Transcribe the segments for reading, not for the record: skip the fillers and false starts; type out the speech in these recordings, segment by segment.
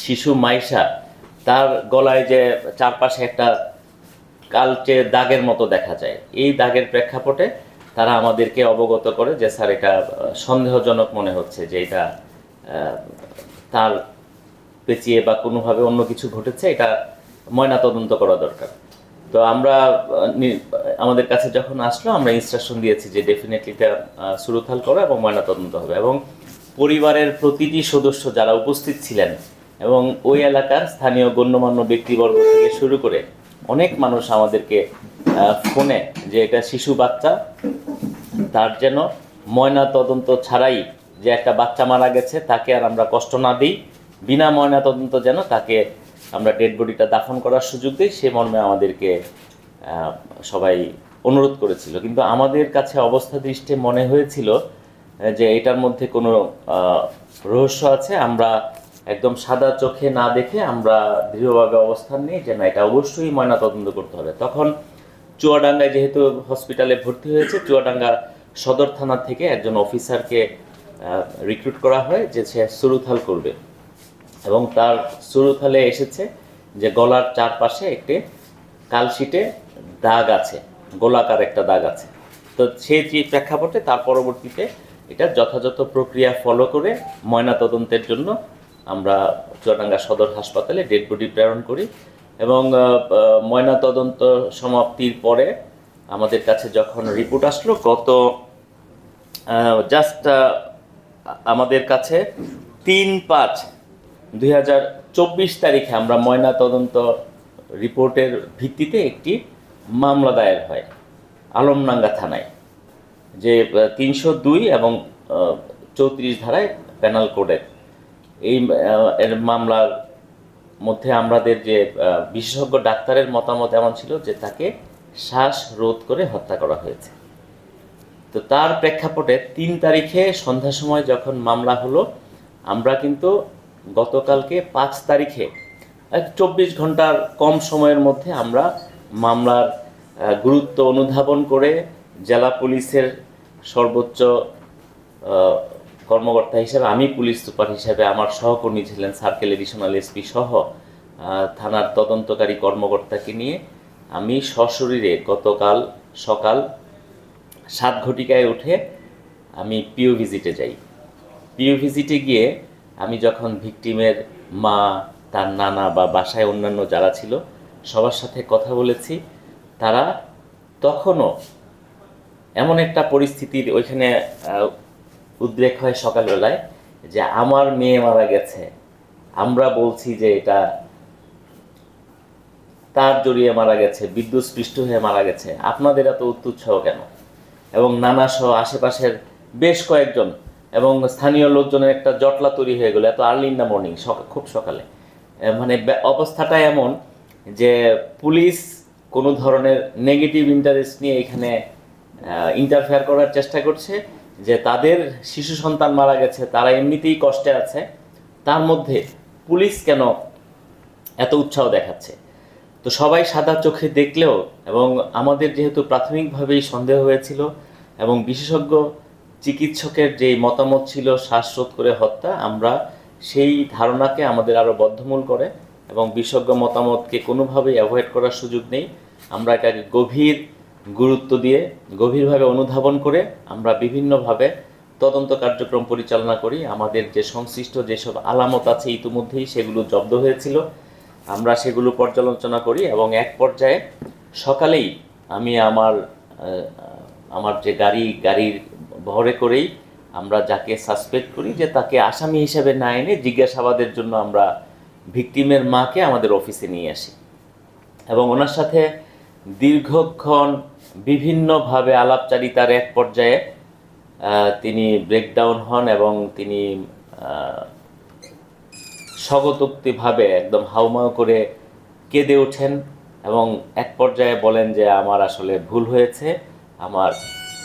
শিশু মাইশা তার গলায় যে চারপাশে একটা কালচে দাগের মতো দেখা যায়, এই দাগের প্রেক্ষাপটে তারা আমাদেরকে অবগত করে যে স্যার এটা সন্দেহজনক মনে হচ্ছে, যে এটা তার পেঁচিয়ে বা কোনোভাবে অন্য কিছু ঘটেছে, এটা ময়না তদন্ত করা দরকার। তো আমরা আমাদের কাছে যখন আসলো আমরা ইনস্ট্রাকশন দিয়েছি যে ডেফিনেটলি এটা সুরুথাল করা এবং ময়না তদন্ত হবে, এবং পরিবারের প্রতিটি সদস্য যারা উপস্থিত ছিলেন এবং ওই এলাকার স্থানীয় গণ্যমান্য ব্যক্তিবর্গ থেকে শুরু করে অনেক মানুষ আমাদেরকে ফোনে যে এটা শিশু বাচ্চা, তার যেন ময়না তদন্ত ছাড়াই যে একটা বাচ্চা মারা গেছে তাকে আর আমরা কষ্ট না দিই, বিনা ময়না তদন্ত যেন তাকে আমরা ডেড বডিটা দাফন করার সুযোগ দিই, সে মর্মে আমাদেরকে সবাই অনুরোধ করেছিল। কিন্তু আমাদের কাছে অবস্থা দৃষ্টে মনে হয়েছিল যে এটার মধ্যে কোনো রহস্য আছে। আমরা একদম সাদা চোখে না দেখে আমরা দৃঢ়ভাবে অবস্থান নিই যে না, এটা অবশ্যই ময়না তদন্ত করতে হবে। তখন চুয়াডাঙ্গায় যেহেতু হসপিটালে ভর্তি হয়েছে, চুয়াডাঙ্গা সদর থানা থেকে একজন অফিসারকে রিক্রুট করা হয় যে সে সুরুথাল করবে, এবং তার সুরুথালে এসেছে যে গলার চারপাশে একটি কালশিটে দাগ আছে, গোলাকার একটা দাগ আছে। তো সেই প্রেক্ষাপটে তার পরবর্তীতে এটা যথাযথ প্রক্রিয়া ফলো করে ময়নাতদন্তের জন্য আমরা চুয়াডাঙ্গা সদর হাসপাতালে ডেড বডি প্রেরণ করি, এবং ময়নাতদন্ত সমাপ্তির পরে আমাদের কাছে যখন রিপোর্ট আসলো গত আমাদের কাছে 3/5/2024 তারিখে আমরা ময়নাতদন্ত রিপোর্টের ভিত্তিতে একটি মামলা দায়ের হয় আলমডাঙ্গা থানায়, যে 302 এবং 34 ধারায় পেনাল কোডের এই এর মামলার মধ্যে আমাদের যে বিশেষজ্ঞ ডাক্তারের মতামত এমন ছিল যে তাকে শ্বাসরোধ করে হত্যা করা হয়েছে। তো তার প্রেক্ষাপটে 3 তারিখে সন্ধ্যার সময় যখন মামলা হলো, আমরা কিন্তু গতকালকে 5 তারিখে 24 ঘন্টার কম সময়ের মধ্যে আমরা মামলার গুরুত্ব অনুধাবন করে জেলা পুলিশের সর্বোচ্চ কর্মকর্তা হিসেবে আমি, পুলিশ সুপার হিসেবে আমার সহকর্মী ছিলেন সার্কেল এডিশনাল এসপি সহ থানার তদন্তকারী কর্মকর্তাকে নিয়ে আমি সশরীরে গতকাল সকাল 7 ঘটিকায় উঠে আমি পিও ভিজিটে যাই। পিও ভিজিটে গিয়ে আমি যখন ভিকটিমের মা, তার নানা বা বাসায় অন্যান্য যারা ছিল সবার সাথে কথা বলেছি, তারা তখনও এমন একটা পরিস্থিতির ওইখানে উদ্রেক হয় সকালবেলায় যে আমার মেয়ে মারা গেছে, আমরা বলছি যে এটা তার জড়িয়ে মারা গেছে, বিদ্যুৎস্পৃষ্ট হয়ে মারা গেছে, আপনাদের এত উৎসাহ কেন? এবং নানা সহ আশেপাশের বেশ কয়েকজন এবং স্থানীয় লোকজনের একটা জটলা তৈরি হয়ে গেল এত আর্লি ইন দ্য মর্নিং, খুব সকালে। মানে অবস্থাটা এমন যে পুলিশ কোনো ধরনের নেগেটিভ ইন্টারেস্ট নিয়ে এখানে ইন্টারফেয়ার করার চেষ্টা করছে, যে তাদের শিশু সন্তান মারা গেছে, তারা এমনিতেই কষ্টে আছে, তার মধ্যে পুলিশ কেন এত উৎসাহ দেখাচ্ছে। তো সবাই সাদা চোখে দেখলেও, এবং আমাদের যেহেতু প্রাথমিকভাবেই সন্দেহ হয়েছিল এবং বিশেষজ্ঞ চিকিৎসকের যে মতামত ছিল শ্বাসরোধ করে হত্যা, আমরা সেই ধারণাকে আমাদের আরও বদ্ধমূল করে এবং বিশেষজ্ঞ মতামতকে কোনোভাবেই অ্যাভয়েড করার সুযোগ নেই। আমরা এটাকে গভীর গুরুত্ব দিয়ে গভীরভাবে অনুধাবন করে আমরা বিভিন্নভাবে তদন্ত কার্যক্রম পরিচালনা করি। আমাদের যে সংশ্লিষ্ট যেসব আলামত আছে ইতিমধ্যেই সেগুলো জব্দ হয়েছিল, আমরা সেগুলো পর্যালোচনা করি, এবং এক পর্যায়ে সকালেই আমি আমার যে গাড়ির ভরে করেই আমরা যাকে সাসপেক্ট করি যে তাকে আসামি হিসেবে না এনে জিজ্ঞাসাবাদের জন্য আমরা ভিকটিমের মাকে আমাদের অফিসে নিয়ে আসি, এবং ওনার সাথে দীর্ঘক্ষণ বিভিন্নভাবে আলাপচারিতার এক পর্যায়ে তিনি ব্রেকডাউন হন এবং তিনি স্বগতোক্তিভাবে একদম হাউমাউ করে কেঁদে ওঠেন এবং এক পর্যায়ে বলেন যে আমার আসলে ভুল হয়েছে, আমার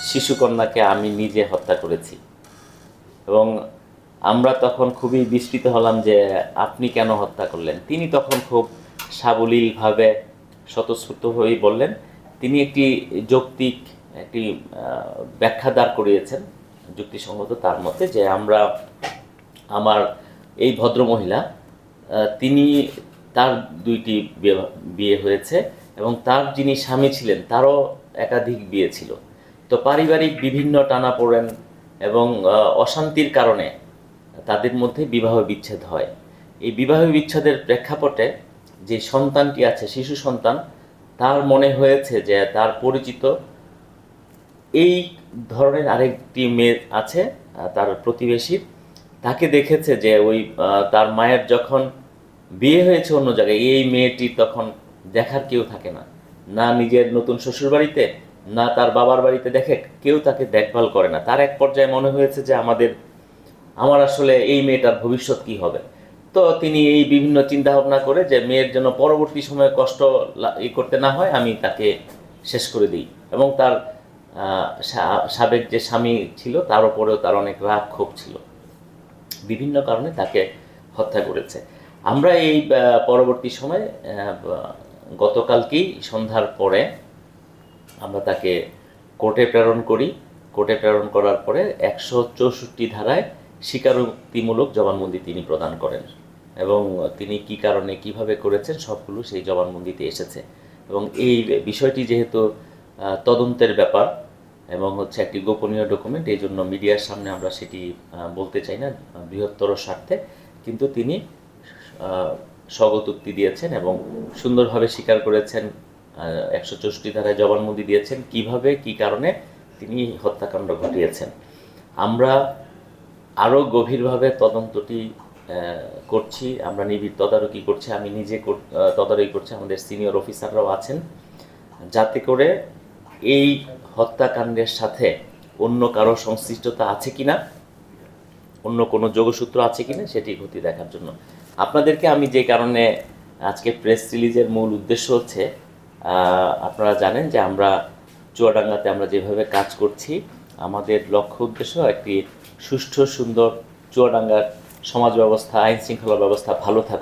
শিশুকন্যাকে আমি নিজে হত্যা করেছি। এবং আমরা তখন খুবই বিস্মিত হলাম যে আপনি কেন হত্যা করলেন। তিনি তখন খুব সাবলীলভাবে স্বতঃস্ফূর্তভাবেই বললেন, তিনি একটি যৌক্তিক একটি ব্যাখ্যা দাঁড় করিয়েছেন যুক্তিসঙ্গত তার মতে, যে আমার এই ভদ্রমহিলা তিনি তার 2টি বিয়ে হয়েছে এবং তার যিনি স্বামী ছিলেন তারও একাধিক বিয়ে ছিল। তো পারিবারিক বিভিন্ন টানাপোড়েন এবং অশান্তির কারণে তাদের মধ্যে বিবাহ বিচ্ছেদ হয়। এই বিবাহ বিচ্ছেদের প্রেক্ষাপটে যে সন্তানটি আছে, শিশু সন্তান, তার মনে হয়েছে যে তার পরিচিত এই ধরনের আরেকটি মেয়ে আছে, তার প্রতিবেশীর, তাকে দেখেছে যে ওই তার মায়ের যখন বিয়ে হয়েছে অন্য জায়গায়, এই মেয়েটির তখন দেখার কেউ থাকে না, না নিজের নতুন শ্বশুরবাড়িতে না তার বাবার বাড়িতে দেখে, কেউ তাকে দেখভাল করে না। তার এক পর্যায়ে মনে হয়েছে যে আমার আসলে এই মেয়েটার ভবিষ্যৎ কি হবে। তো তিনি এই বিভিন্ন চিন্তা ভাবনা করে যে মেয়ের জন্য পরবর্তী সময়ে কষ্ট করতে না হয় আমি তাকে শেষ করে দিই, এবং তার সাবেক যে স্বামী ছিল তার উপরেও তার অনেক রাগ ক্ষোভ ছিল, বিভিন্ন কারণে তাকে হত্যা করেছে। আমরা এই পরবর্তী সময়ে গতকালকেই সন্ধ্যার পরে আমরা তাকে কোর্টে প্রেরণ করি। কোর্টে প্রেরণ করার পরে 164 ধারায় স্বীকারোক্তিমূলক জবানবন্দি তিনি প্রদান করেন, এবং তিনি কি কারণে কিভাবে করেছেন সবগুলো সেই জবানবন্দিতে এসেছে। এবং এই বিষয়টি যেহেতু তদন্তের ব্যাপার এবং একটি গোপনীয় ডকুমেন্ট, এই জন্য মিডিয়ার সামনে আমরা সেটি বলতে চাই না বৃহত্তর স্বার্থে, কিন্তু তিনি স্বগতোক্তি দিয়েছেন এবং সুন্দরভাবে স্বীকার করেছেন, 164 ধারায় জবানবন্দি দিয়েছেন কিভাবে কি কারণে তিনি হত্যাকাণ্ড ঘটিয়েছেন। আমরা আরও গভীরভাবে তদন্তটি করছি, আমরা নিবিড় তদারকি করছি, আমি নিজে তদারকি করছি, আমাদের সিনিয়র অফিসাররাও আছেন, যাতে করে এই হত্যাকাণ্ডের সাথে অন্য কারো সংশ্লিষ্টতা আছে কিনা, অন্য কোনো যোগসূত্র আছে কিনা সেটি খতিয়ে দেখার জন্য। আপনাদেরকে আমি যে কারণে আজকে প্রেস রিলিজের মূল উদ্দেশ্য হচ্ছে, আপনারা জানেন যে আমরা চুয়াডাঙ্গাতে আমরা যেভাবে কাজ করছি, আমাদের লক্ষ্য উদ্দেশ্য একটি সুষ্ঠু সুন্দর চুয়াডাঙ্গার সমাজ ব্যবস্থা, আইন শৃঙ্খলা ব্যবস্থা ভালো থাকুক।